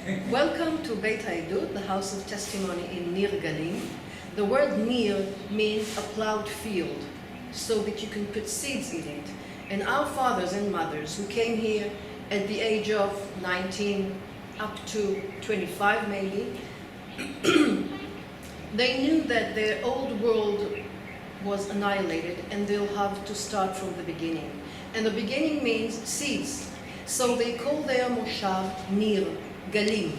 Welcome to Beit Haedut, the house of testimony in Nir Galim. The word Nir means a plowed field, so that you can put seeds in it. And our fathers and mothers who came here at the age of 19 up to 25 maybe, they knew that their old world was annihilated and they'll have to start from the beginning. And the beginning means seeds. So they call their moshav Nir, Galim.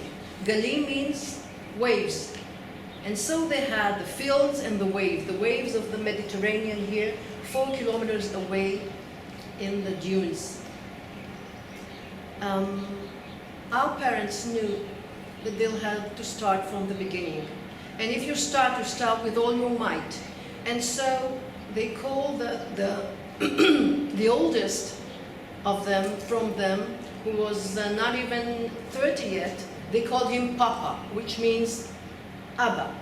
Galim means waves. And so they had the fields and the waves of the Mediterranean here, 4 kilometers away in the dunes. Our parents knew that they'll have to start from the beginning. And if you start with all your might. And so they call the oldest of them, from them, who was not even 30 yet, they called him Papa, which means Abba.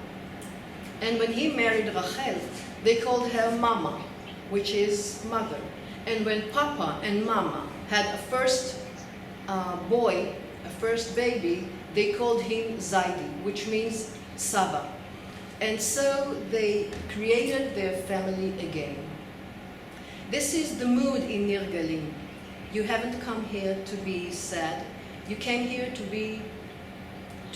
And when he married Rachel, they called her Mama, which is mother. And when Papa and Mama had a first boy, a first baby, they called him Zaidi, which means Saba. And so they created their family again. This is the mood in Nir Galim. You haven't come here to be sad. You came here to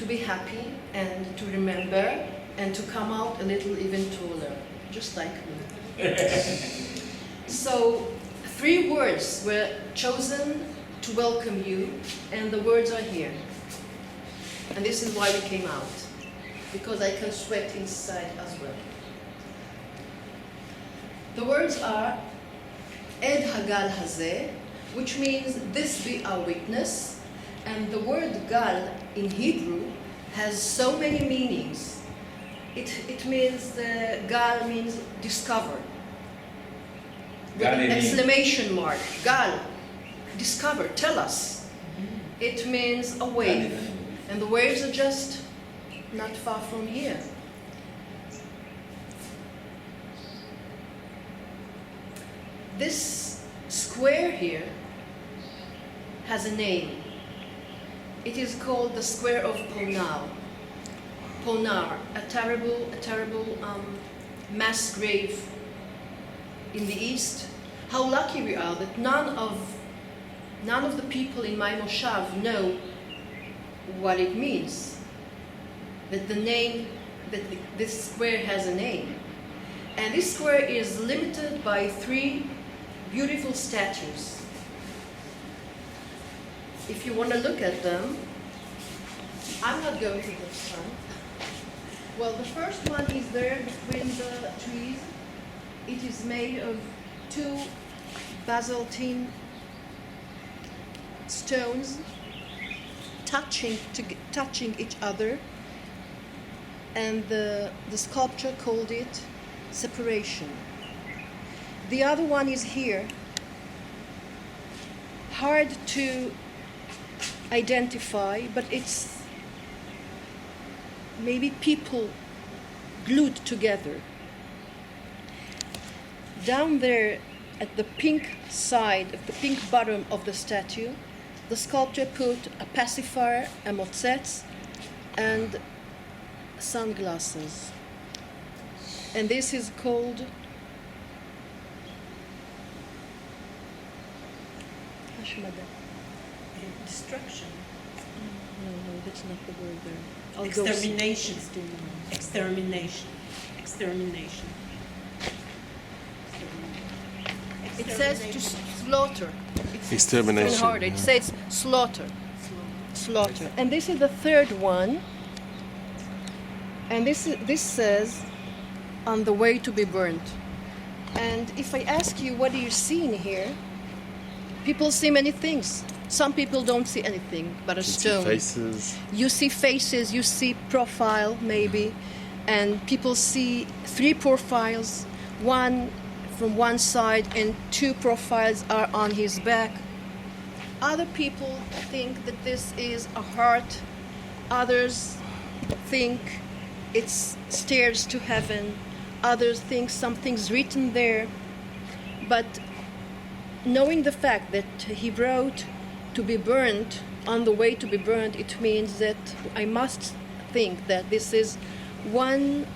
be happy and to remember and to come out a little even taller, just like me. So 3 words were chosen to welcome you, and the words are here. And this is why we came out, because I can sweat inside as well. The words are Ed Hagal Hazeh, which means this be our witness, and the word Gal in Hebrew has so many meanings. It means, Gal means discover, with an exclamation mark. Gal, discover, tell us. It means a wave, and the waves are just not far from here. This square here has a name. It is called the Square of Ponar. Ponar, a terrible mass grave in the east. How lucky we are that none of the people in my moshav know what it means. That this square has a name. And this square is limited by 3 beautiful statues. If you want to look at them, I'm not going to this one. Well, the first one is there between the trees. It is made of 2 basaltine stones touching each other, and the sculptor called it separation. The other one is here, hard to identify, but it's maybe people glued together. Down there at the pink side, at the pink bottom of the statue, the sculptor put a pacifier, a motzets, and sunglasses. And this is called destruction. No, that's not the word there. Extermination. Extermination. Extermination. It says to slaughter. It's Extermination. hard. It says slaughter. Slaughter. And this is the 3rd one. And this says on the way to be burnt. And if I ask you, what do you see in here? People see many things. Some people don't see anything but a stone. Faces. You see faces, you see profile maybe, and people see 3 profiles, one from one side and 2 profiles are on his back. Other people think that this is a heart. Others think it's stairs to heaven. Others think something's written there. But knowing the fact that he wrote to to be burned, on the way to be burned, it means that I must think that this is one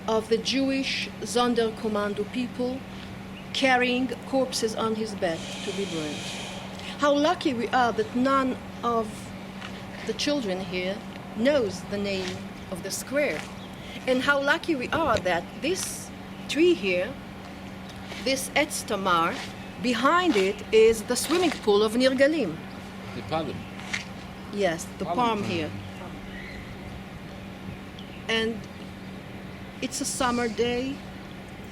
of the Jewish Sonderkommando people carrying corpses on his back to be burned. How lucky we are that none of the children here knows the name of the square. And how lucky we are that this tree here, this Etz Tamar, behind it is the swimming pool of Nir Galim. The palm. Yes, the palm here. And it's a summer day,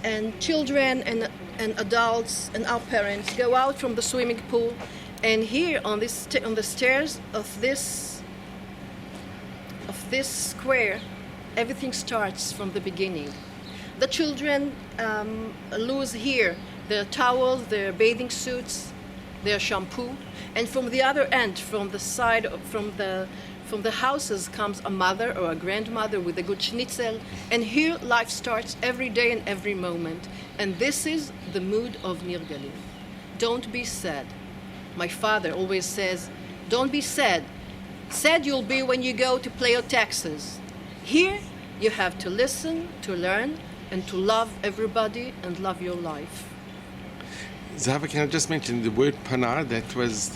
and children and adults and our parents go out from the swimming pool, and here on the stairs of this square, everything starts from the beginning. The children lose here their towels, their bathing suits, their shampoo, and from the other end, from the side, from the houses comes a mother or a grandmother with a good schnitzel, and here life starts every day and every moment. And this is the mood of Nir Galim. Don't be sad. My father always says, don't be sad. Sad you'll be when you go to pay your taxes. Here you have to listen, to learn, and to love everybody and love your life. Zava, can I just mention the word Panar? That was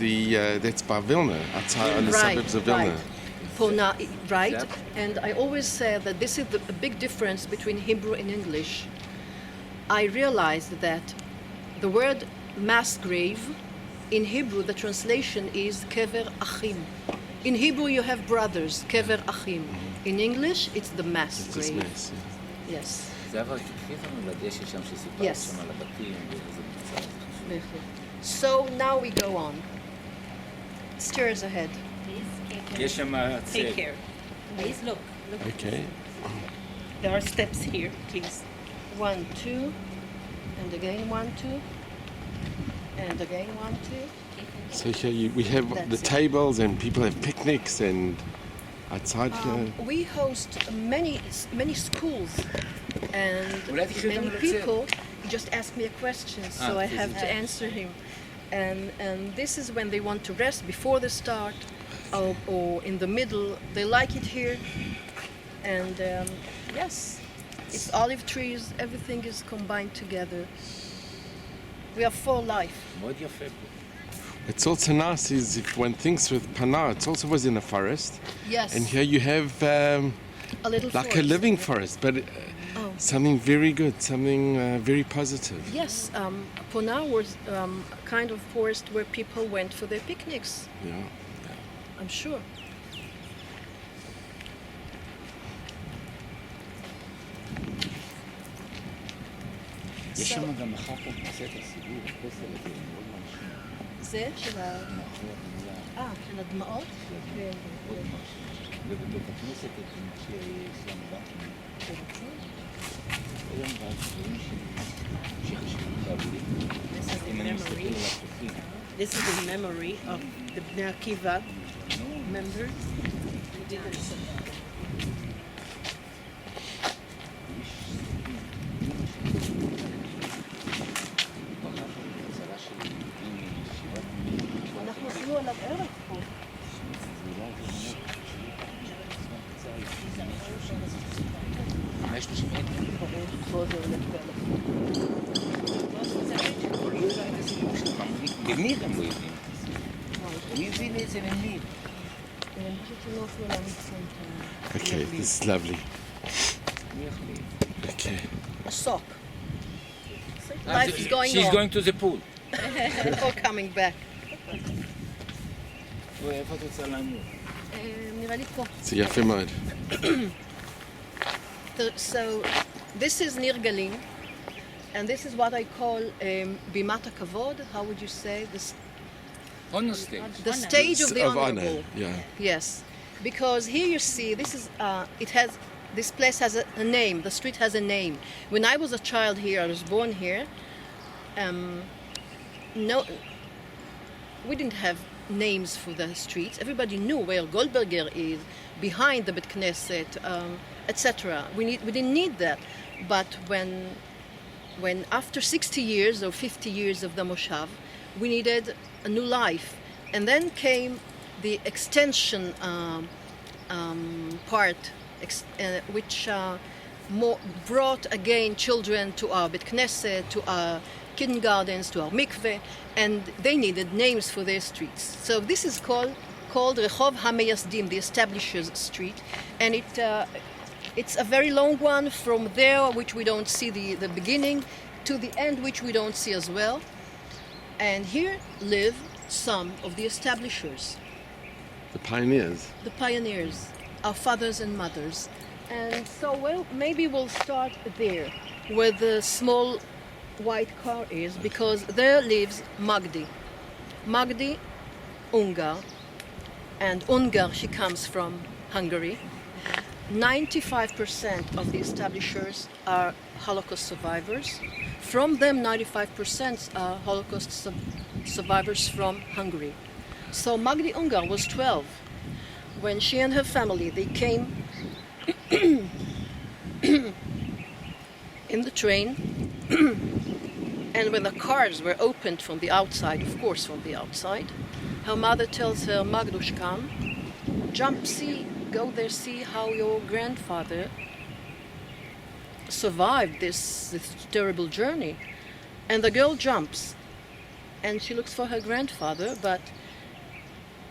that's by Vilna, outside on the suburbs of Vilna. Right. Pona, right? And I always say that this is a big difference between Hebrew and English. I realized that the word mass grave, in Hebrew the translation is kever achim. In Hebrew you have brothers, kever achim. In English it's the mass It's grave. just mass, yeah. Yes. זהבה, תקחי אותנו לדשא שם שסיפרת Yes. שם על הבתים ואיזה מצב. So now we go on. Stairs ahead. יש שם Take צל. care. Please look. Okay. There are steps here, please. 1, 2, and again 1, 2, and again 1, 2. So here we have That's the it. tables and people have picnics and outside here. We host many schools, and אולי תקחי אותנו many לצל. people just ask me a question, so I have to physical. answer him. And this is when they want to rest before the start, or in the middle. They like it here, and yes, it's olive trees. Everything is combined together. We are full life. מאוד יפה פה. It's also nice is if one thinks with Panar, it also was in a forest. Yes, And here you have a little like a forest. living forest, but something very good, something very positive. Yes, Ponar was a kind of forest where people went for their picnics. Yeah. I'm sure. יש שם גם אחר כך נעשה את הסיבוב, הפסל הזה, מאוד מרשים. זה של של הדמעות? כן. ובבית הכנסת שיש לנו גם היום דברים שחשובים להביא. אם אני מסתכל על החופים. This is in memory of the Bnei Akiva members. who did this. אנחנו עשינו עליו ערב פה. פה זה הולך באלפים. למי גם לא יודעים? מי הבין את זה למי? אני חושבת שלא אפילו להעמיד סנטר. Okay, this is lovely. מי החליט? Okay. A sock. Life is going She's on. going to the pool. Or coming back. ואיפה את רוצה לעמוד? נראה לי פה. So יפה מאוד. So this is Nir Galim, and this is what I call bimat hakavod. How would you say this? Honestly. The stage of the Of honor, honorable. yeah. Yes, because here you see this is this place has a name. The street has a name. When I was a child here, I was born here. No, we didn't have names for the streets. Everybody knew where Goldberger is, behind the Bet Knesset, etc. We didn't need that. But when after 60 years or 50 years of the Moshav, we needed a new life. And then came the extension part, which brought again children to our Beit Knesset, to our kindergartens, to our mikveh, and they needed names for their streets. So this is called Rehov HaMeyasdim, the Establishers Street, and it's a very long one from there, which we don't see the beginning, to the end, which we don't see as well. And here live some of the establishers. The pioneers. The pioneers, our fathers and mothers. And so, well, maybe we'll start there, where the small white car is, because there lives Magdi. Magdi Ungar, and Ungar, she comes from Hungary. 95% of the establishers are Holocaust survivors. From them, 95% are Holocaust survivors from Hungary. So Magdi Ungar was 12 when she and her family, they came in the train, and when the cars were opened from the outside, of course from the outside, her mother tells her, Magdushka, jump, see, go there, see how your grandfather survived this terrible journey. And the girl jumps, and she looks for her grandfather, but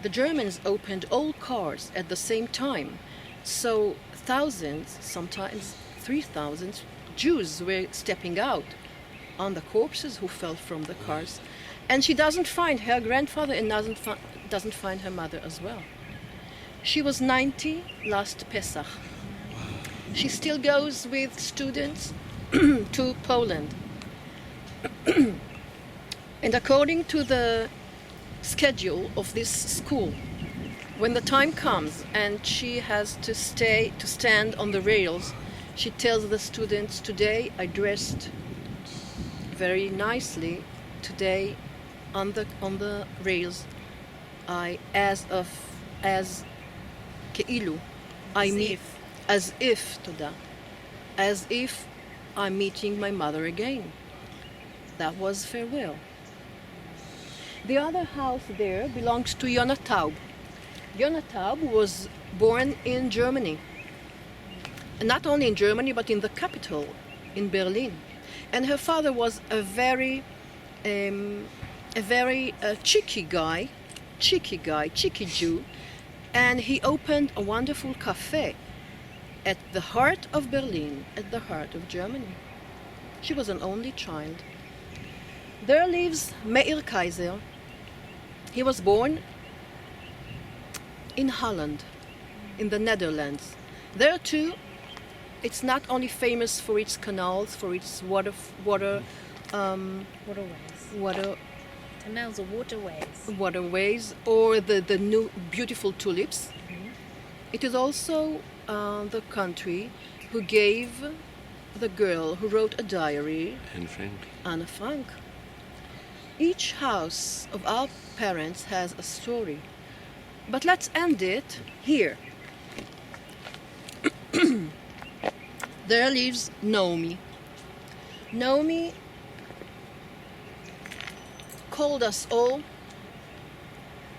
the Germans opened all cars at the same time. So thousands, sometimes 3,000 Jews were stepping out on the corpses who fell from the cars. And she doesn't find her grandfather and doesn't find her mother as well. She was 90 last Pesach. She still goes with students to Poland. And according to the schedule of this school, when the time comes and she has to stand on the rails, she tells the students, today I dressed very nicely. Today on the rails, as כאילו, as if I'm meeting my mother again. That was farewell. The other house there belongs to Yona Taub. Yona Taub was born in Germany. And not only in Germany, but in the capital, in Berlin. And her father was a very cheeky Jew, and he opened a wonderful cafe at the heart of Berlin, at the heart of Germany. She was an only child. There lives Meir Kaiser. He was born in Holland, in the Netherlands. There too, it's not only famous for its canals, for its waterways. Canals or waterways, or the new beautiful tulips. Mm-hmm. It is also the country who gave the girl who wrote a diary, Anne Frank. Each house of our parents has a story. But let's end it here. There lives Naomi. Naomi called us all.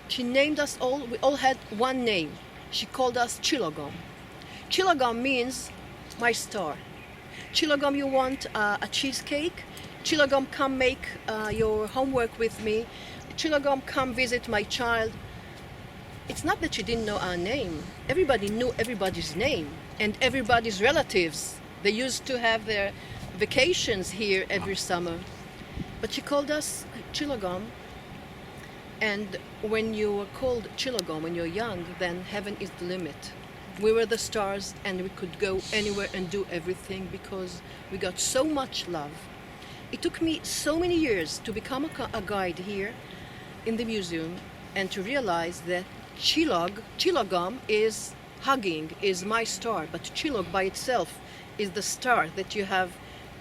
She named us all. We all had one name. She called us Chilogom. Chilogom means my star. Chilogom, you want a cheesecake? Chilogom, come make your homework with me. Chilogom, come visit my child. It's not that she didn't know our name. Everybody knew everybody's name and everybody's relatives. They used to have their vacations here every summer. But she called us Chilogom. And when you are called Chilogom, when you're young, then heaven is the limit. We were the stars, and we could go anywhere and do everything because we got so much love. It took me so many years to become a guide here in the museum and to realize that Chilogom is hugging, is my star, but Chilog by itself is the star that you have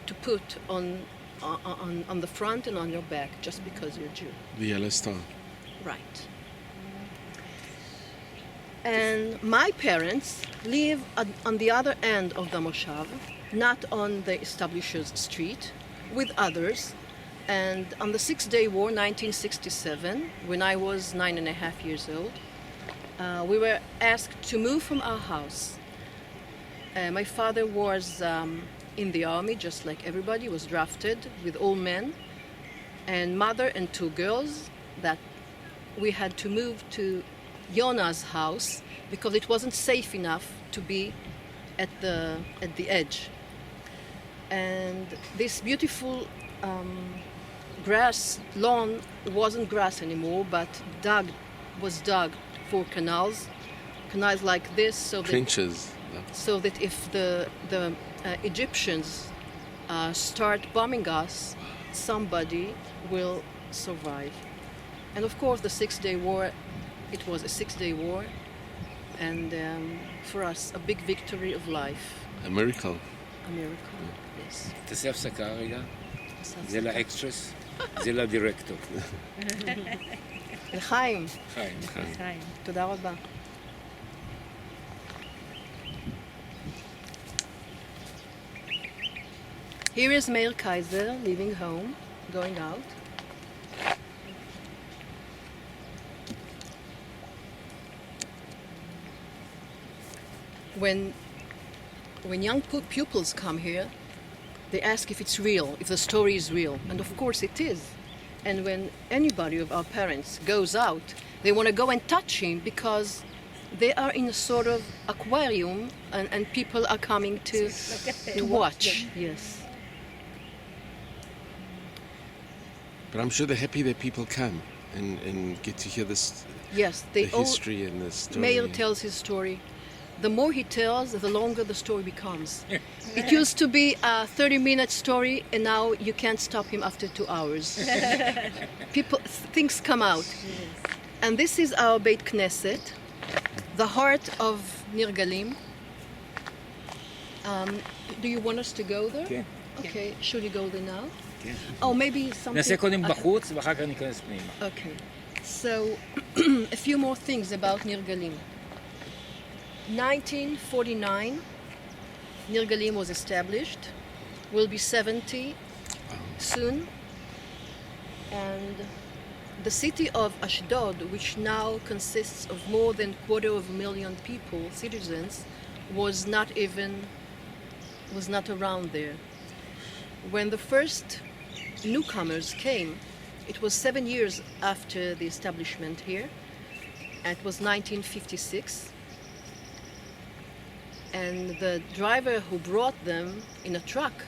to put on the front and on your back just because you're Jew. The yellow star. Right. And my parents live on the other end of the Moshav, not on the Establishers Street, with others. And on the Six-Day War, 1967, when I was 9.5 years old, we were asked to move from our house. My father was in the army, just like everybody, was drafted with all men, and mother and two girls, that we had to move to Yona's house because it wasn't safe enough to be at the edge. And this beautiful grass lawn wasn't grass anymore, but was dug for canals like this, Trenches. so that if the Egyptians start bombing us, somebody will survive. And of course, the Six-Day War, it was a 6-day war, and for us, a big victory of life, A miracle. a miracle. Yes. תעשה הפסקה רגע, זה לאקסטרס, זה לדירקטור. לחיים, חיים. Chaim. תודה רבה. Here is Meir Kaiser leaving home, going out. When young pupils come here, they ask if it's real, if the story is real, and of course it is. And when anybody of our parents goes out, they want to go and touch him because they are in a sort of aquarium, and people are coming to watch. Yes. But I'm sure they're happy that people come and get to hear this, Yes, the they all. history and the story. Meir tells his story. The more he tells, the longer the story becomes. It used to be a 30-minute story, and now you can't stop him after 2 hours. Things come out. And this is our Beit Knesset, the heart of Nir Galim. Do you want us to go there? כן. Okay, should we go there now? כן. Oh, maybe something... נעשה קודם בחוץ ואחר כך ניכנס פנימה. Okay, so a few more things about Nir Galim. 1949, Nir Galim was established. Will be 70 soon. And the city of Ashdod, which now consists of more than 250,000 people, citizens, was not around there. When the first newcomers came, it was 7 years after the establishment here. And it was 1956. And the driver who brought them in a truck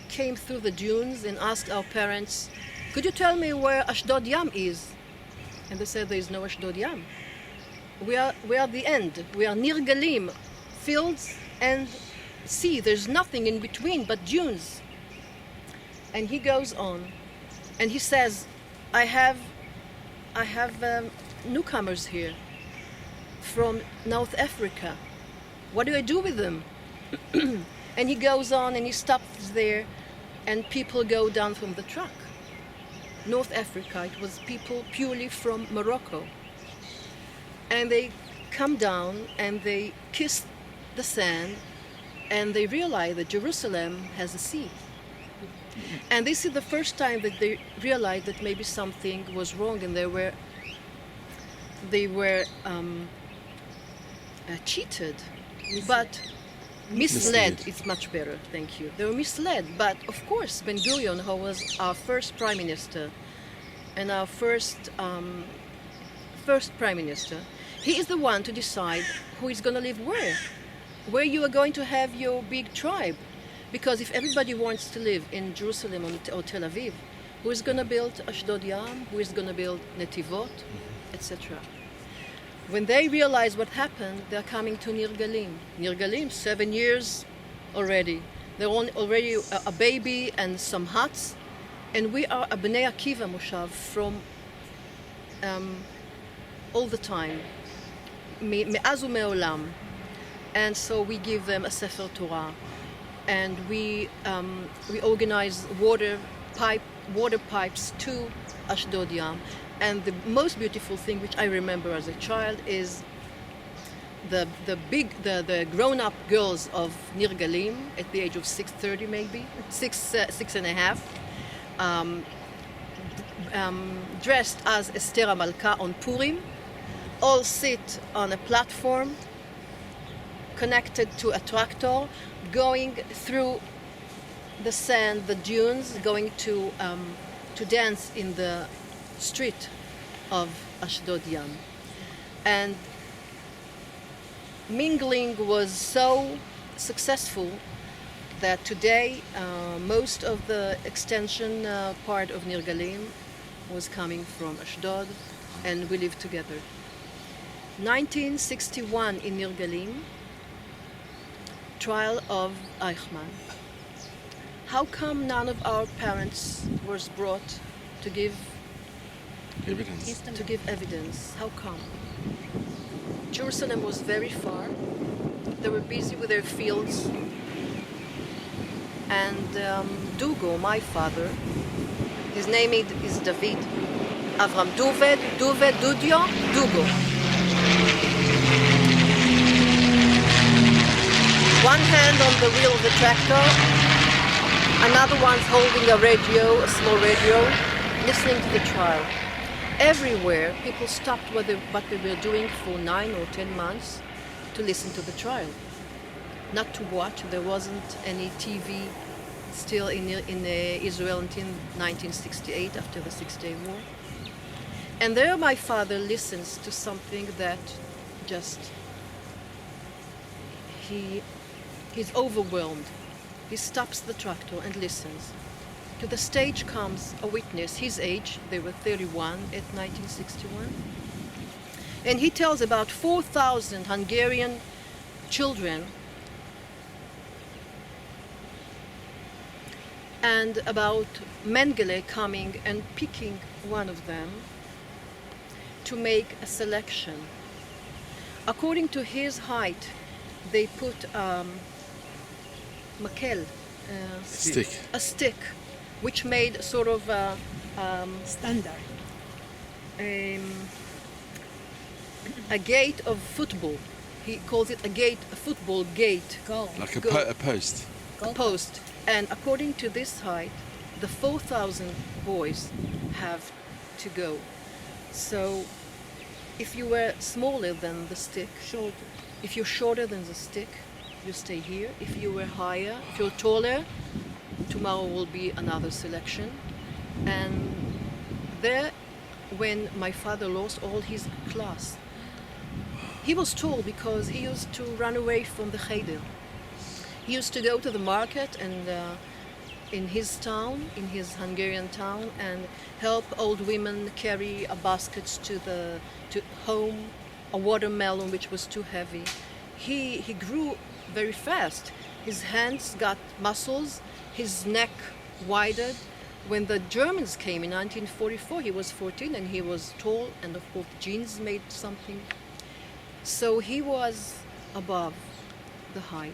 came through the dunes and asked our parents, "Could you tell me where Ashdod Yam is?" And they said, "There is no Ashdod Yam. We are the end. We are Nir Galim, fields and sea. There's nothing in between but dunes." And he goes on, and he says, I have newcomers here from North Africa. What do I do with them? And he goes on and he stops there, and people go down from the truck. North Africa, it was people purely from Morocco. And they come down and they kiss the sand, and they realize that Jerusalem has a sea. And this is the first time that they realized that maybe something was wrong, and they were cheated, but misled. It's much better, thank you. They were misled, but of course Ben Gurion, who was our first prime minister and our first prime minister, he is the one to decide who is going to live where you are going to have your big tribe. Because if everybody wants to live in Jerusalem or Tel Aviv, who is going to build Ashdod Yam, who is going to build Netivot, etc. When they realize what happened, they're coming to Nir Galim. Nir Galim, 7 years already. They're already a baby and some huts. And we are a Bnei Akiva Moshav from all the time. Me'az u'me'olam. And so we give them a Sefer Torah. And we organize water pipes to Ashdod Yam. And the most beautiful thing which I remember as a child is the grown-up girls of Nir Galim at the age of 6:30 maybe, six and a half, dressed as Esther Amalka on Purim, all sit on a platform connected to a tractor, going through the sand, the dunes, going to dance in the street of Ashdod Yam. And mingling was so successful that today most of the extension part of Nir Galim was coming from Ashdod, and we lived together. 1961 in Nir Galim, trial of Eichmann. How come none of our parents was brought to give evidence? How come? Jerusalem was very far. They were busy with their fields. And Dugo, my father, his name is David. Avram Duvet, Dudio, Dugo. One hand on the wheel of the tractor, another one's holding a radio, a small radio, listening to the trial. Everywhere, people stopped what they were doing for 9 or 10 months to listen to the trial. Not to watch. There wasn't any TV still in Israel until 1968, after the Six-Day War. And there my father listens to something that just, he's overwhelmed. He stops the tractor and listens. To the stage comes a witness, his age, they were 31 at 1961. And he tells about 4,000 Hungarian children and about Mengele coming and picking one of them to make a selection. According to his height, they put makel, a stick, which made sort of a Standard. a gate of football. He calls it a football gate. Goal. Like Go. a post. A post. And according to this height, the 4,000 boys have to go. So if you were smaller than the stick, Shorter. if you're shorter than the stick, you stay here. If you were higher, if you're taller, tomorrow will be another selection. And there, when my father lost all his class, he was told because he used to run away from the Haedut. He used to go to the market and in his town, in his Hungarian town, and help old women carry a basket to home, a watermelon which was too heavy. He grew very fast. His hands got muscles, his neck widened. When the Germans came in 1944, he was 14 and he was tall, and of course genes made something. So he was above the height.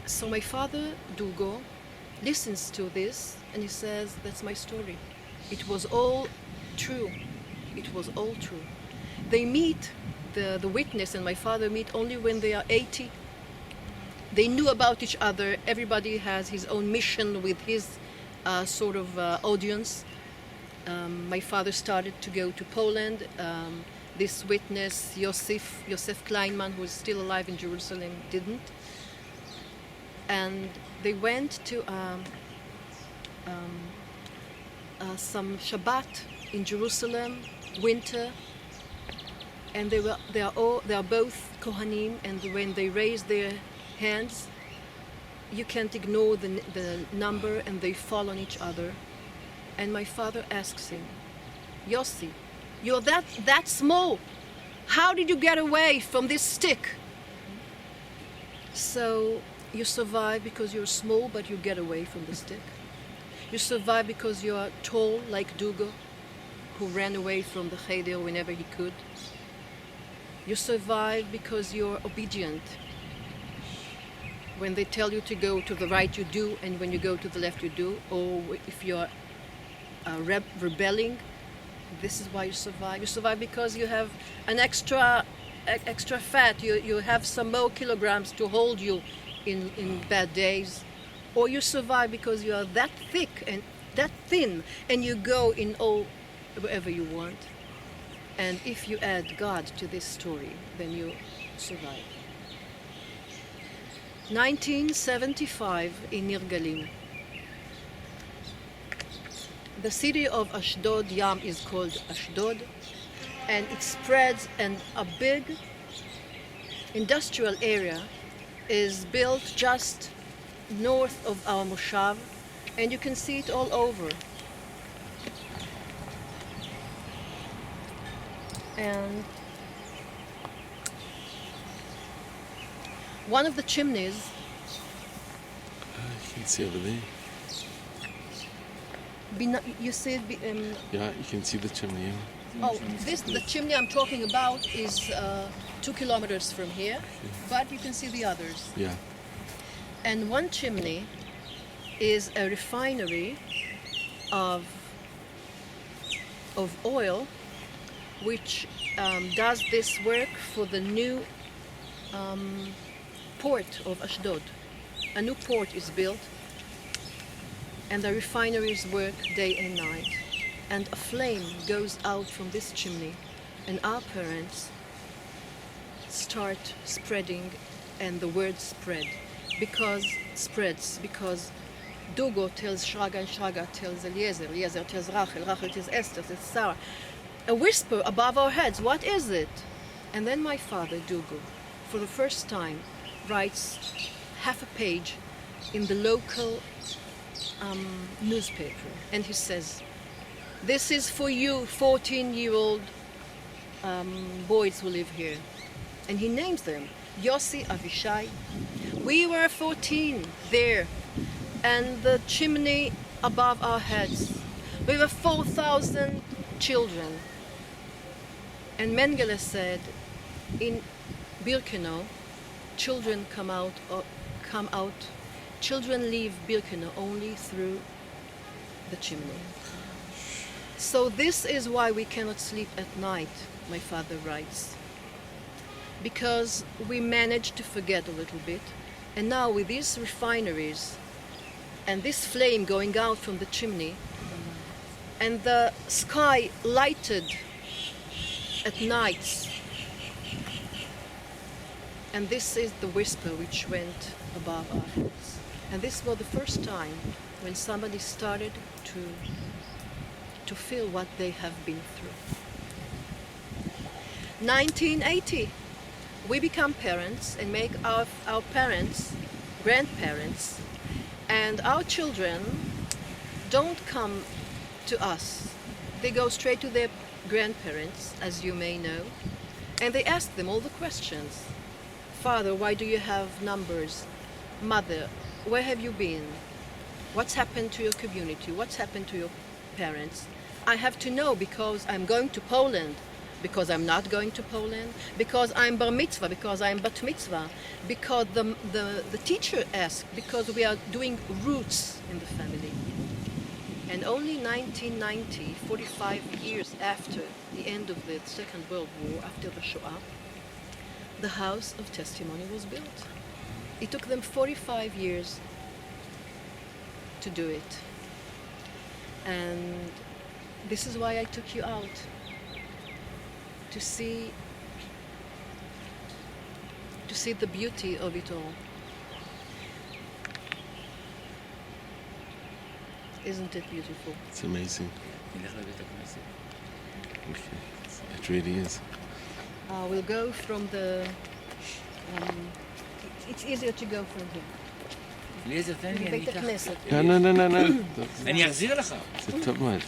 So my father, Dugo, listens to this and he says, that's my story. It was all true. It was all true. They meet, the witness and my father meet only when they are 80. They knew about each other. Everybody has his own mission with his sort of audience. My father started to go to Poland. This witness, Yosef Kleinman, who is still alive in Jerusalem, didn't. And they went to some Shabbat in Jerusalem, winter, and they are both Kohanim, and when they raise their hands, you can't ignore the number, and they fall on each other. And my father asks him, Yossi, you're that small. How did you get away from this stick? So you survive because you're small, but you get away from the stick. You survive because you're tall, like Dugo, who ran away from the Haedut whenever he could. You survive because you're obedient. When they tell you to go to the right, you do, and when you go to the left, you do. Or if you're rebelling, This is why you survive. You survive because you have an extra fat. You have some more kilograms to hold you in bad days. Or you survive because you are that thick and that thin, and you go in all wherever you want. And if you add God to this story, then you survive. 1975 in Nir Galim. The city of Ashdod Yam is called Ashdod, and it spreads, and a big industrial area is built just north of our moshav, and you can see it all over. And one of the chimneys, You can see over there. you see it, Yeah, you can see the chimney. Yeah. the chimney I'm talking about is 2 kilometers from here, but you can see the others. Yeah. And one chimney is a refinery of oil, which does this work for the new port of Ashdod. A new port is built, and the refineries work day and night. And a flame goes out from this chimney, and our parents start spreading, and the word because Dugo tells Shraga, and Shraga tells Eliezer, Eliezer tells Rachel, Rachel tells Esther, tells Sarah. A whisper above our heads, what is it? And then my father, Dugo, for the first time, writes half a page in the local newspaper, and he says, this is for you 14-year-old boys who live here. And he names them, Yossi, Avishai. We were 14 there, and the chimney above our heads. We were 4,000 children. And Mengele said, in Birkenau, children come out, children leave Birkenau only through the chimney. So this is why we cannot sleep at night, my father writes. Because we managed to forget a little bit. And now with these refineries and this flame going out from the chimney and the sky lighted at nights, and this is the whisper which went above our heads. And this was the first time when somebody started to feel what they have been through. 1980, we become parents and make our parents grandparents, and our children don't come to us. They go straight to their grandparents, as you may know, and they ask them all the questions. Father, why do you have numbers? Mother, where have you been? What's happened to your community? What's happened to your parents? I have to know because I'm going to Poland, because I'm not going to Poland, because I'm bar mitzvah, because I'm bat mitzvah, because the teacher asked, because we are doing roots in the family. And only 1990, 45 years after the end of the Second World War, after the Shoah, the House of Testimony was built. It took them 45 years to do it. And this is why I took you out, to see the beauty of it all. Isn't it beautiful? It's amazing. נלך לבית הכנסת. Okay. It really is. We'll go from the... it's easier to go from here. אליעזר, תן לי, אני בית אקח. הכנסת. No. אני אחזיר לך. זה טוב מאוד.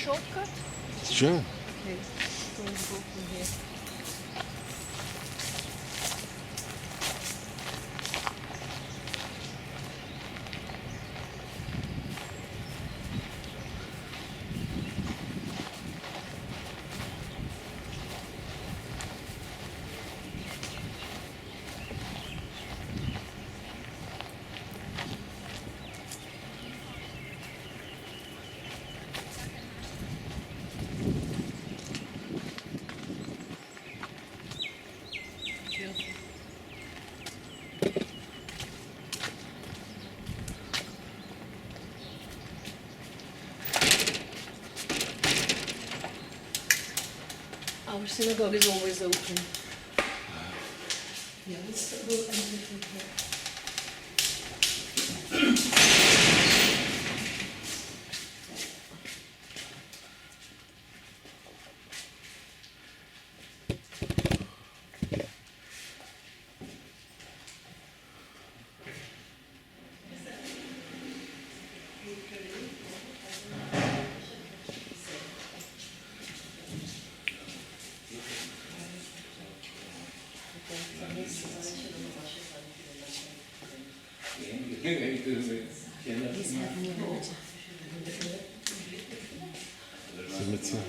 shortcut? Sure. Okay, going to go from here. Our synagogue is always open. Yeah, let's go enter from here. These have more water. The mitzvah.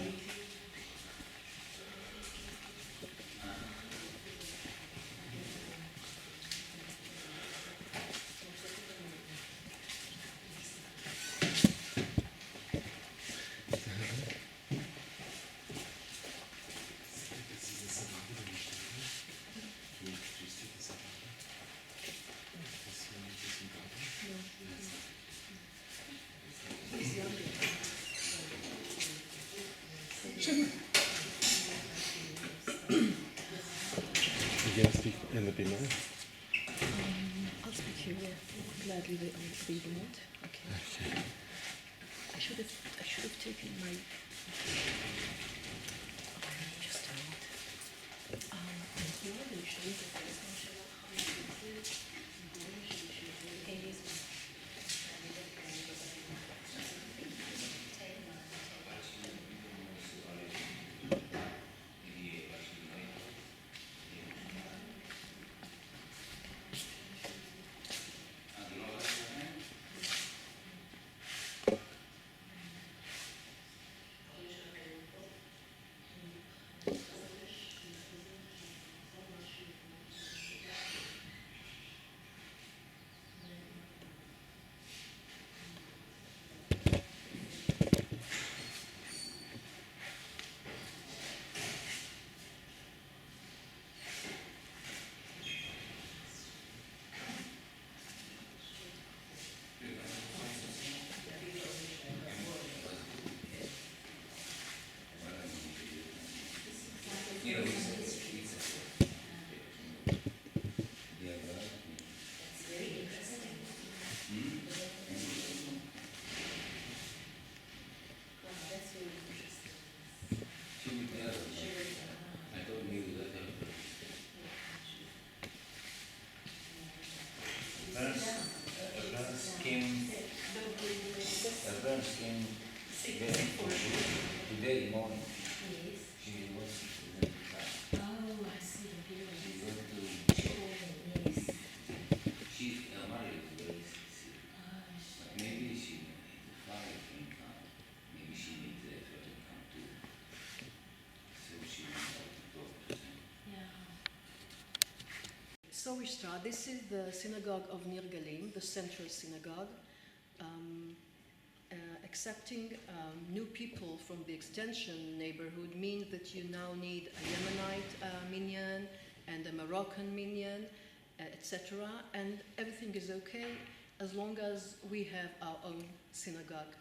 You gonna speak in the Bima? I'll speak here, yeah. Gladly they won't. Okay. I should have taken my. Okay, just a minute. Parents came today morning. She was Oh, I see. she went to she married very sick. But maybe she the father can come. Maybe she needs the effort to come too. So she went out to talk to them. So we start. This is the synagogue of Nir Galim, the central synagogue. Accepting new people from the extension neighborhood means that you now need a Yemenite minyan and a Moroccan minyan, etc. And everything is okay as long as we have our own synagogue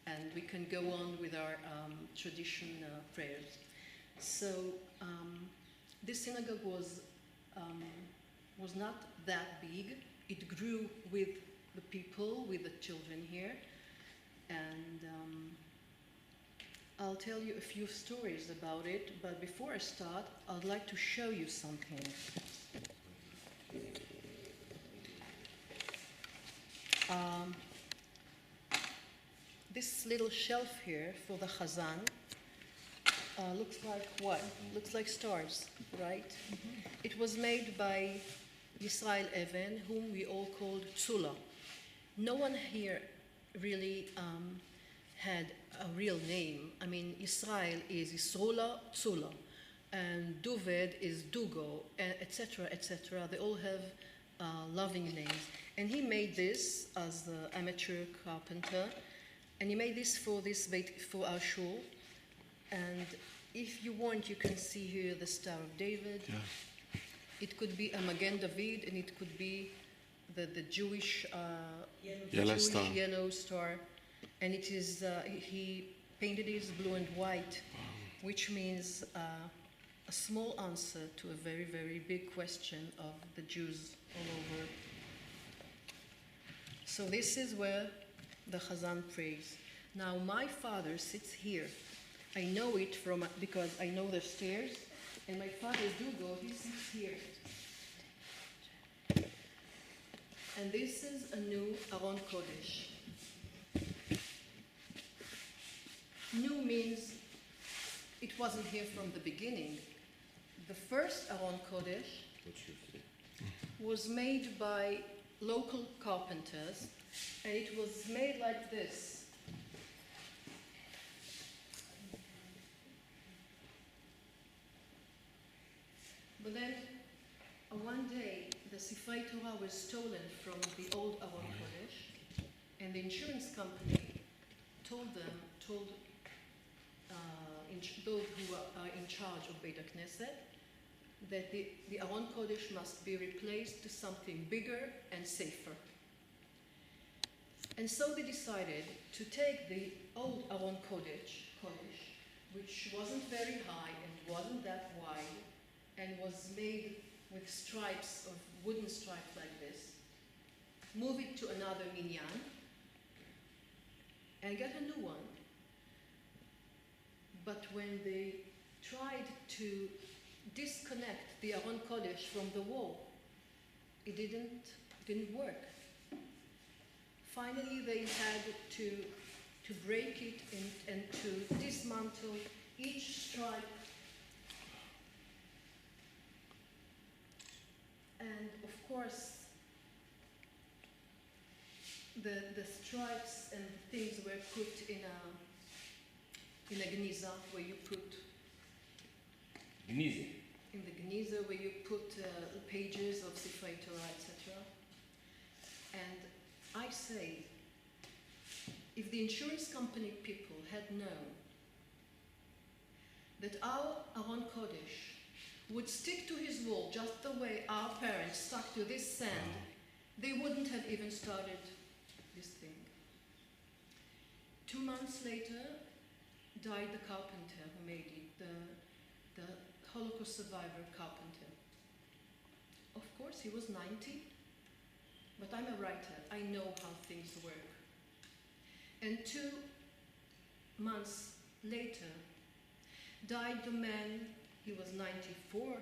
and we can go on with our traditional prayers. So this synagogue was not that big. It grew with the people, with the children here. And I'll tell you a few stories about it, but before I start, I'd like to show you something. this little shelf here for the Chazan looks like what? Looks like stars, right? It was made by Yisrael Even, whom we all called Tzula. No one here really had a real name. I mean, Israel is Yisrola, Tzula, and Duved is Dugo, etc., etc. They all have loving names. And he made this as the amateur carpenter, and he made this for this Beit, for our shul. And if you want, you can see here the Star of David. Yeah. It could be a Magen David, and it could be the Jewish Yellow star. yellow star. And it is he painted it blue and white, which means a small answer to a very, very big question of the Jews all over. So this is where the Chazan prays. Now my father sits here. I know it because I know the stairs, and my father Dugo, he sits here. And this is a new Aron Kodesh. New means it wasn't here from the beginning. The first Aron Kodesh was made by local carpenters, and it was made like this. But then one day the Sifrei Torah was stolen from the old Aron Kodesh, and the insurance company told those who are in charge of Beit HaKnesset that the Aron Kodesh must be replaced to something bigger and safer. And so they decided to take the old Aron Kodesh, which wasn't very high and wasn't that wide, and was made with stripes, of wooden stripes like this, move it to another minyan, and get a new one. But when they tried to disconnect the Aron Kodesh from the wall, it didn't work. Finally, they had to break it and to dismantle each stripe. And of course, the stripes and things were put in a gniza, where you put Gnize. in the gniza where you put pages of Sifrei Torah, etc. And I say, if the insurance company people had known that our Aron Kodesh would stick to his wall just the way our parents stuck to this sand, they wouldn't have even started this thing. 2 months later, died the carpenter who made it, the Holocaust survivor carpenter. Of course, he was 90, but I'm a writer. I know how things work. And 2 months later, died the man, he was 94,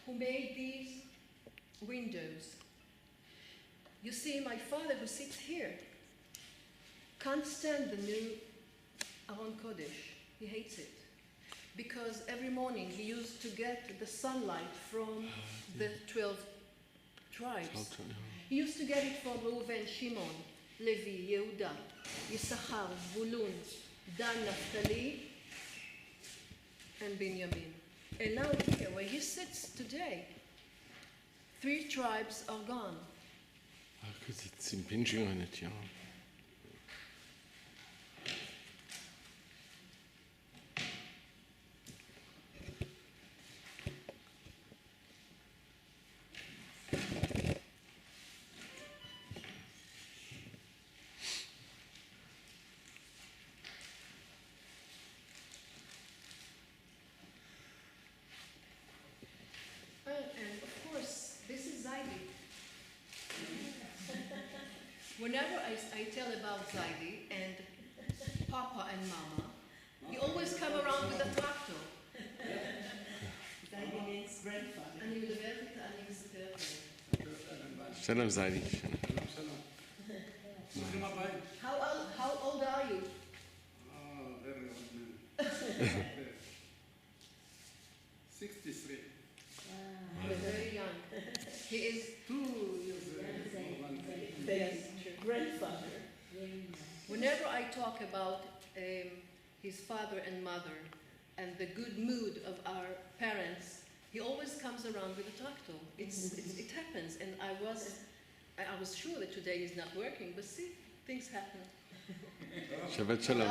who made these windows. You see, my father, who sits here, can't stand the new Aron Kodesh. He hates it. Because every morning he used to get the sunlight from the 12 tribes. He used to get it from Reuven, Shimon, Levi, Yehuda, Yisachar, Zvulun, Dan, Naphtali, and Binyamin. And now here, where he sits today, 3 tribes are gone. Because it's impinging on it, yeah. And of course, this is Zaidi. Whenever I tell about Zaidi and Papa and Mama, you always come around with a tractor. Zaidi means grandfather. אני מדברת איתה, אני מספרת להם. שלום זיידי. ברוכים הבאים. How old are you? 63. He's very young. He is 2 years more than Grandfather. Whenever I talk about his father and mother and the good mood of our parents, he always comes around with a tractor. It happens, and I was sure that today he's not working, but see, things happen. Shabbat shalom.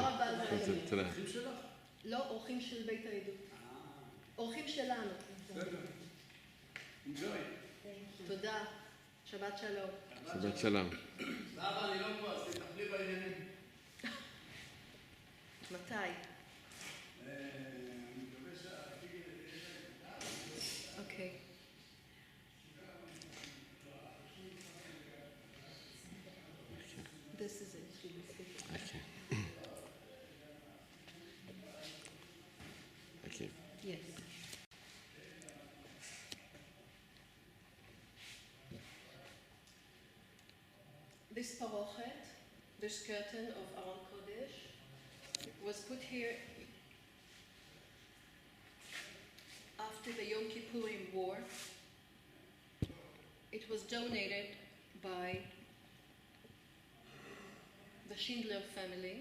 תודה. אחים שלך? לא, אורחים של בית העדות. אורחים שלנו. בסדר. Enjoy. תודה. שבת שלום. Shabbat shalom. סבא, אני לא פה, אז תטפלי בעניינים. מתי? אני מקווה שהתיק אוקיי. This is it. Okay. Okay. Yes. This parochet, this curtain of Aron Kodesh, was put here after the Yom Kippurim War. It was donated by the Schindler family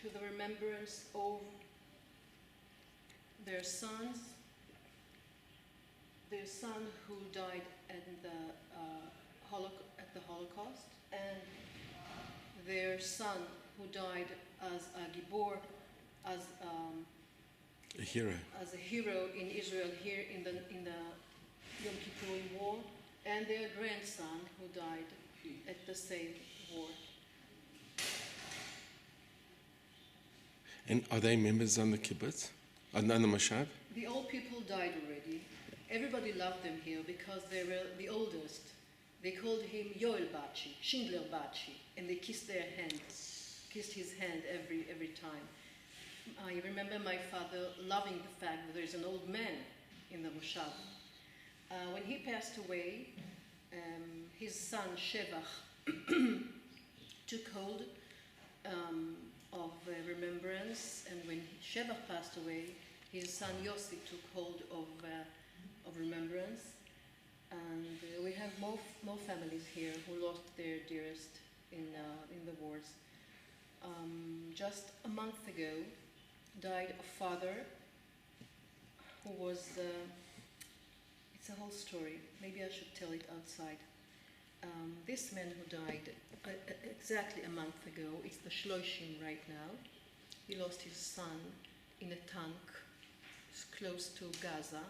to the remembrance of their son who died at the Holocaust, and their son who died as a gibor, as A hero. a hero in Israel here in the Yom Kippurim War, and their grandson who died at the same war. And are they members on the kibbutz? On the moshav? The old people died already. Everybody loved them here because they were the oldest. They called him Yoel Bachi, Schindler Bachi, and they kissed his hand every time. I remember my father loving the fact that there's an old man in the moshav. When he passed away, his son Shevach took hold of remembrance, and when Shevach passed away, his son Yossi took hold of remembrance. And we have more families here who lost their dearest in the wars. Just a month ago, died a father who was. It's a whole story. Maybe I should tell it outside. This man who died exactly a month ago, it's the Shloshim right now. He lost his son in a tank close to Gaza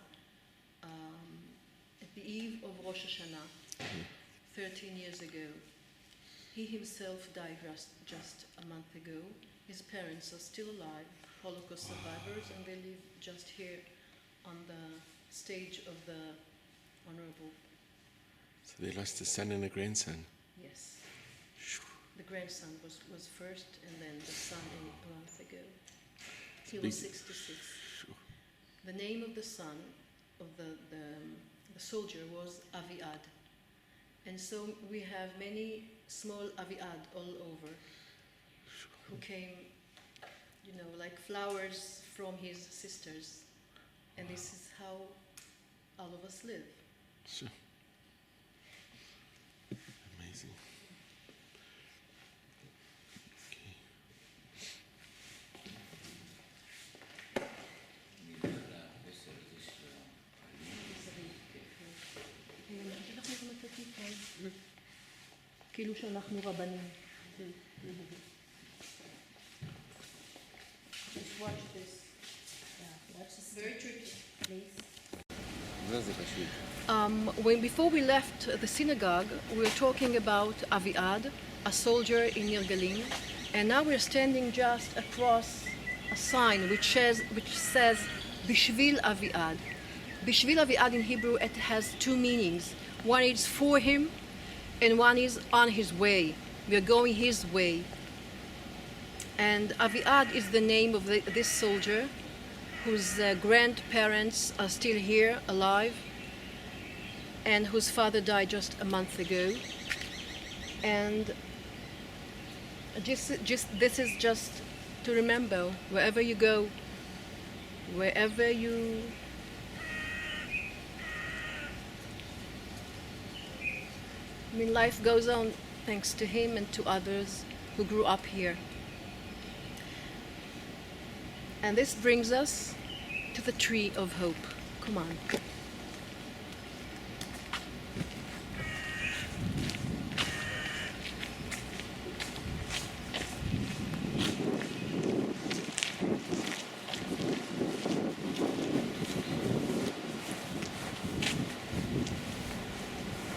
at the eve of Rosh Hashanah, 13 years ago. He himself died just a month ago. His parents are still alive, Holocaust survivors, and they live just here on the stage of the Honorable. So they lost a son and a grandson. Yes. The grandson was first, and then the son a month ago. He was 66. The name of the son of the soldier was Aviad. And so we have many small Aviad all over who came, like flowers from his sisters. And this is how all of us live. Sure. Amazing. Okay. כאילו שאנחנו רבנים. Just watch this. Very tricky. Please. Before we left the synagogue, we were talking about Aviad, a soldier in Galim, and now we're standing just across a sign which says Bishvil Aviad. Bishvil Aviad in Hebrew, it has two meanings. One is for him, and one is on his way. We are going his way. And Aviad is the name of this soldier, whose grandparents are still here, alive, and whose father died just a month ago. And this is just to remember wherever you go, wherever you I mean, life goes on thanks to him and to others who grew up here. And this brings us to the tree of hope. Come on.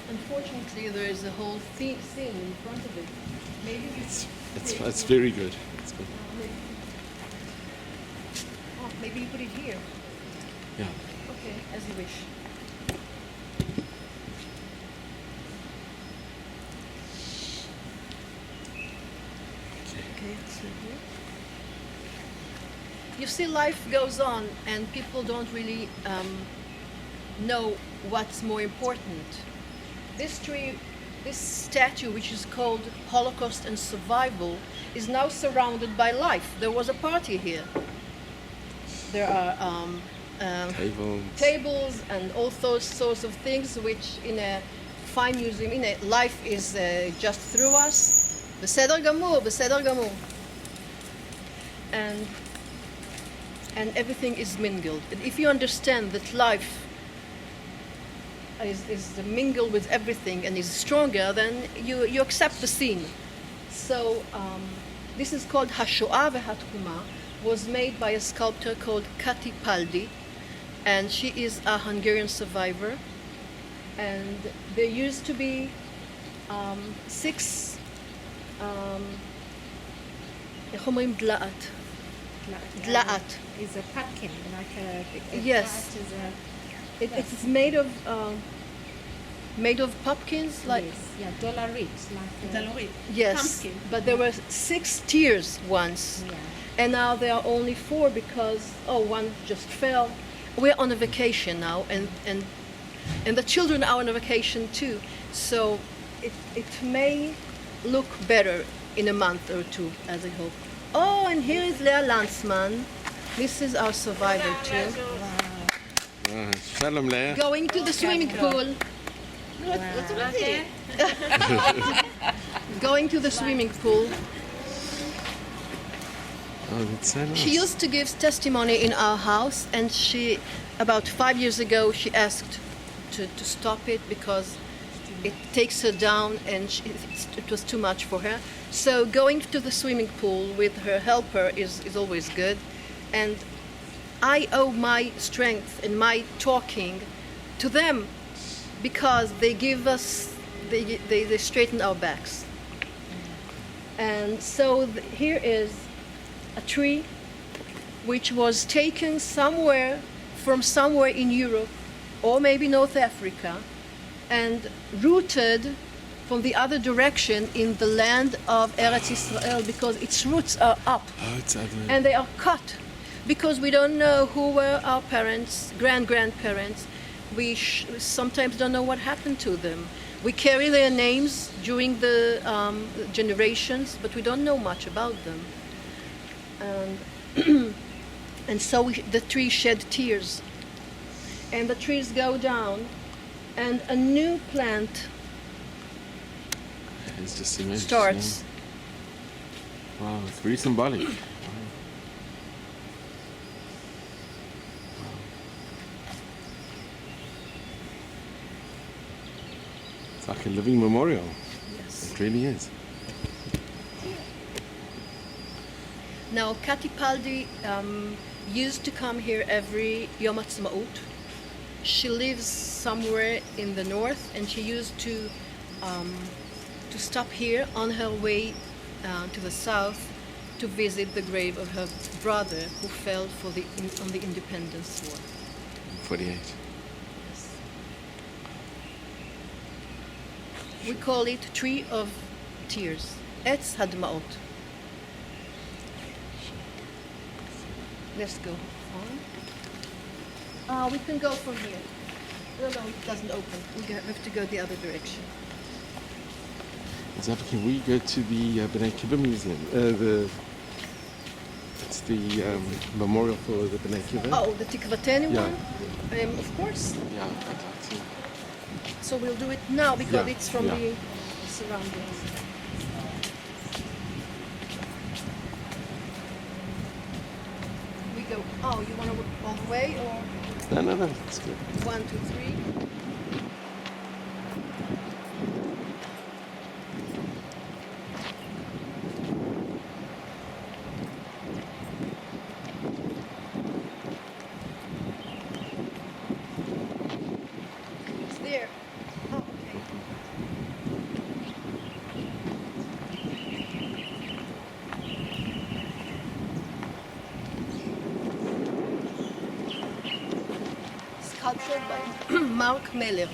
Unfortunately, there is a whole scene in front of it. Maybe we It's very good. It's good. maybe you put it here. Yeah. Okay, as you wish. Okay, so here. You see, life goes on, and people don't really know what's more important. This tree, this statue, which is called Holocaust and Survival, is now surrounded by life. There was a party here. There are tables and all those sorts of things, which in a fine museum, in a life is just through us. בסדר גמור, בסדר גמור. And everything is mingled. And if you understand that life is mingled with everything and is stronger, then you accept the scene. So this is called Hashoah veHatkuma, was made by a sculptor called Kati Paldi, and she is a Hungarian survivor. And there used to be 6 איך אומרים דלעת? דלעת. Is a pumpkin, like a Yes. that is a It's made of pumpkins, like yes, yeah, dollarit, like yes. pumpkin. But there were 6 tiers once, Yeah. and now there are only 4 because one just fell. We're on a vacation now, and the children are on a vacation too. So it may look better in a month or 2, as I hope. Oh, and here is Leah Lanzmann. This is our survivor too. Shalom Leah. Going to the swimming pool. Okay. Going to the swimming pool. Oh, that's so nice. She used to give testimony in our house, and she, about 5 years ago, she asked to stop it because it takes her down, and it was too much for her. So going to the swimming pool with her helper is always good. And I owe my strength and my talking to them because they give us, they straighten our backs. And so here is a tree which was taken from somewhere in Europe or maybe North Africa and rooted from the other direction in the land of Eretz Israel because its roots are up. Oh, it's other. And they are cut because we don't know who were our parents, grandparents. We sometimes don't know what happened to them. We carry their names during the generations, but we don't know much about them. And so the tree shed tears. And the trees go down, and a new plant It's just amazing. starts. Wow, it's very symbolic. Wow. It's like a living memorial. Yes. It really is. Now, Kati Paldi used to come here every Yom Ha'atzmaut. She lives somewhere in the north, and she used to stop here on her way to the south to visit the grave of her brother who fell on the Independence War. 48. We call it Tree of Tears, Etz Hadmaot. Let's go on. We can go from here. No, it doesn't open. We have to go the other direction. Zava, can we go to the Bnei Kibbutz Museum? It's the memorial for the Bnei Akiva. Oh, the Tikvateni Yeah. one? Of course. Yeah, I'd like to. So we'll do it now because Yeah, it's from yeah. the surroundings. We go, oh, you want to look all the way or No, it's good. 1, 2, 3? It's there. Oh, okay. Sculptured by Mark Meller.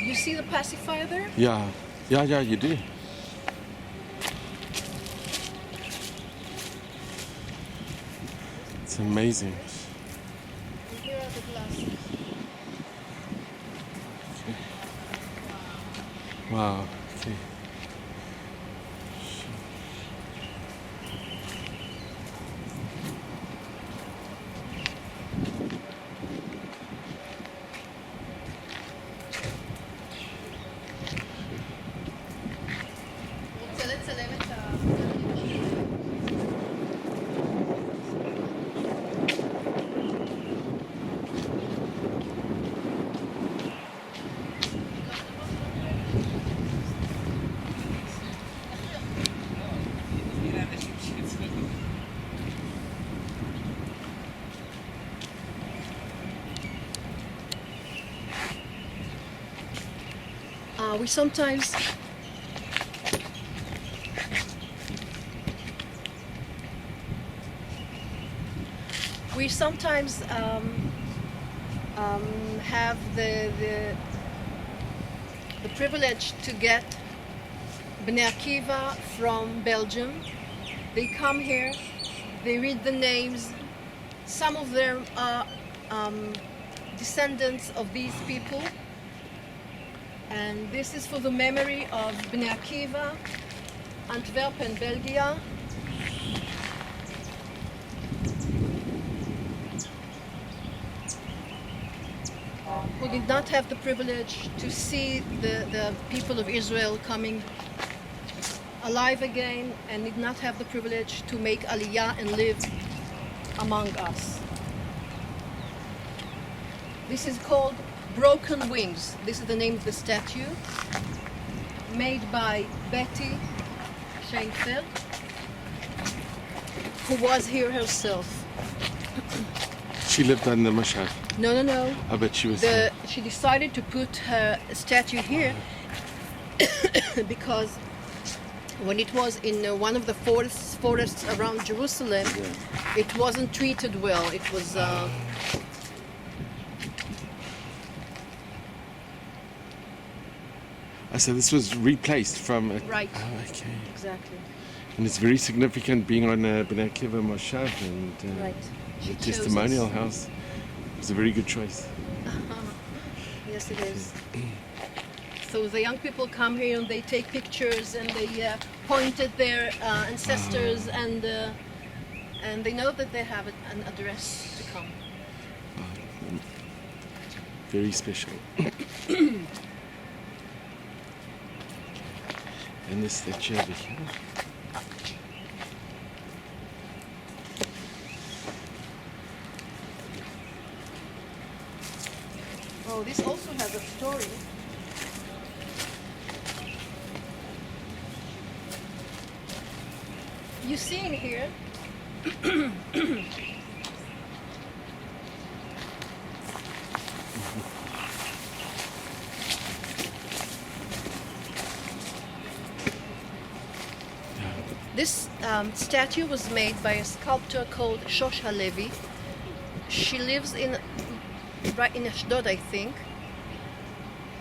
You see the pacifier there? Yeah, you do. It's amazing. And here are the glasses. Wow. Okay. רוצה לצלם את ה... we sometimes have the privilege to get Bnei Akiva from Belgium. They come here, they read the names. Some of them are descendants of these people. And this is for the memory of Bnei Akiva, Antwerpen, Belgium. Who did not have the privilege to see the people of Israel coming alive again and did not have the privilege to make Aliyah and live among us. This is called Broken Wings. This is the name of the statue, made by Betty Schenfeld, who was here herself. She lived on the Moshav. No. I bet she was here. She decided to put her statue here because when it was in one of the forests around Jerusalem, it wasn't treated well. It was So this was replaced from... right. Oh, okay. Exactly. And it's very significant being on Bnei Akiva Moshav and Right. She the chose testimonial us. house. It was a very good choice. Yes, it is. So the young people come here and they take pictures and they point at their ancestors and they know that they have an address to come. Very special. And this statue over here. Oh, this also has a story. You see in here, this statue was made by a sculptor called Shosh Halevi. She lives right in Ashdod, I think.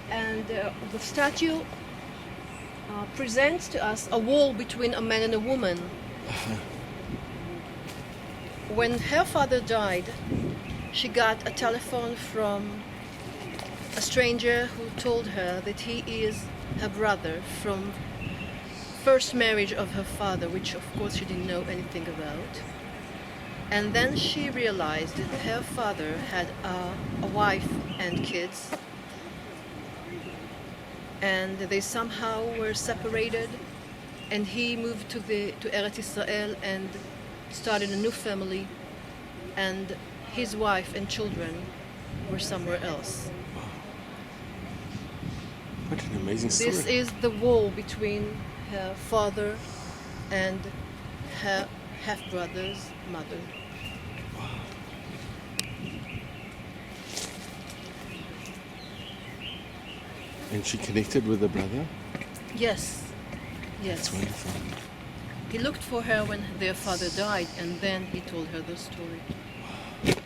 And the statue presents to us a wall between a man and a woman. When her father died, she got a telephone from a stranger who told her that he is her brother from first marriage of her father, which of course she didn't know anything about. And then she realized that her father had a wife and kids, and they somehow were separated, and he moved to Eretz Israel and started a new family, and his wife and children were somewhere else. What an amazing story. This is the wall between her father and her half-brother's mother. And she connected with the brother? Yes, yes. That's wonderful. He looked for her when their father died, and then he told her the story.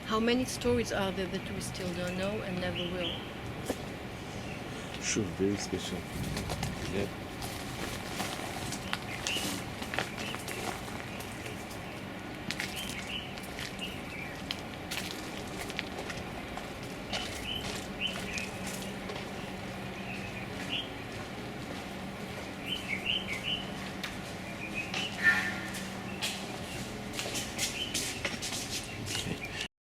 How many stories are there that we still don't know and never will? Sure, very special. Yeah.